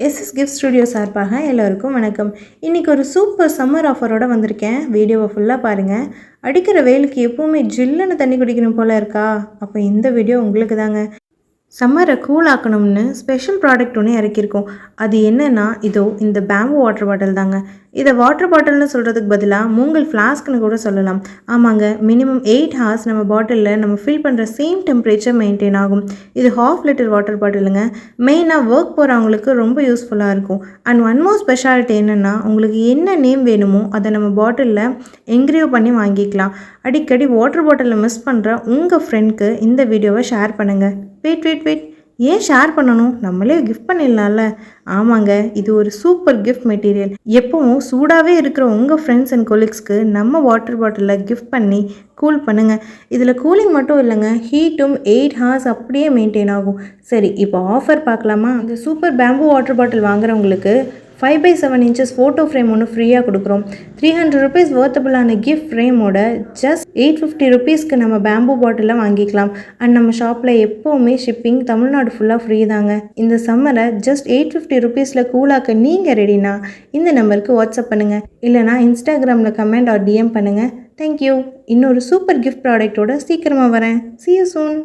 SS gift studio சார்பாக எல்லோருக்கும் வணக்கம். இன்றைக்கி ஒரு சூப்பர் சம்மர் ஆஃபரோடு வந்திருக்கேன். வீடியோவை ஃபுல்லாக பாருங்கள். அடிக்கிற வெயிலுக்கு எப்போவுமே ஜில்லுன்னு தண்ணி குடிக்கணும் போல் இருக்கா? அப்போ இந்த வீடியோ உங்களுக்கு தாங்க. சம்மரை கூல் ஆக்கணும்னு ஸ்பெஷல் ப்ராடக்ட் ஒன்று இறக்கியிருக்கோம். அது என்னென்னா இதோ இந்த பேம்பு வாட்டர் பாட்டில் தாங்க. இதை வாட்டர் பாட்டில்னு சொல்கிறதுக்கு பதிலாக மூங்கல் ஃப்ளாஸ்க்னு கூட சொல்லலாம். ஆமாங்க, மினிமம் 8 ஹார்ஸ் நம்ம பாட்டிலில் நம்ம ஃபில் பண்ணுற சேம் டெம்பரேச்சர் மெயின்டைன் ஆகும். இது 1/2 லிட்டர் வாட்டர் பாட்டிலுங்க. மெயினாக ஒர்க் போகிறவங்களுக்கு ரொம்ப யூஸ்ஃபுல்லாக இருக்கும். அண்ட் ஒன் மோர் ஸ்பெஷாலிட்டி என்னென்னா, உங்களுக்கு என்ன நேம் வேணுமோ அதை நம்ம பாட்டிலில் என்கிரேவ் பண்ணி வாங்கிக்கலாம். அடிக்கடி வாட்டர் பாட்டிலில் மிஸ் பண்ணுற உங்கள் ஃப்ரெண்ட்க்கு இந்த வீடியோவை ஷேர் பண்ணுங்கள். வெயிட் ஏன் ஷேர் பண்ணணும்? நம்மளே கிஃப்ட் பண்ணிடலாம்ல. ஆமாங்க, இது ஒரு சூப்பர் கிஃப்ட் மெட்டீரியல். எப்பவும் சூடாகவே இருக்கிற உங்கள் ஃப்ரெண்ட்ஸ் அண்ட் கொலீக்ஸ்க்கு நம்ம வாட்டர் பாட்டிலில் கிஃப்ட் பண்ணி கூல் பண்ணுங்கள். இதில் கூலிங் மட்டும் இல்லைங்க, ஹீட்டும் 8 ஹார்ஸ் அப்படியே மெயின்டைன் ஆகும். சரி, இப்போ ஆஃபர் பார்க்கலாமா? இந்த சூப்பர் பேம்பு வாட்டர் பாட்டில் வாங்குறவங்களுக்கு 5/7 inches ஃபோட்டோ ஃப்ரேம் ஒன்று ஃப்ரீயாக கொடுக்குறோம். 300 rupees வர்த்தபுளான கிஃப்ட் ஃப்ரேமோட ஜஸ்ட் 850 rupeesக்கு நம்ம பேம்பு பாட்டிலில் வாங்கிக்கலாம். அண்ட் நம்ம ஷாப்பில் எப்போவுமே ஷிப்பிங் தமிழ்நாடு ஃபுல்லாக ஃப்ரீ தாங்க. இந்த சம்மரை ஜஸ்ட் 850 rupeesல கூலாக்க நீங்கள் ரெடினா இந்த நம்பருக்கு வாட்ஸ்அப் பண்ணுங்கள், இல்லைனா இன்ஸ்டாகிராமில் கமெண்ட் ஆர் டிஎம் பண்ணுங்கள். தேங்க்யூ. இன்னொரு சூப்பர் கிஃப்ட் ப்ராடக்டோட சீக்கிரமாக வரேன். See you soon.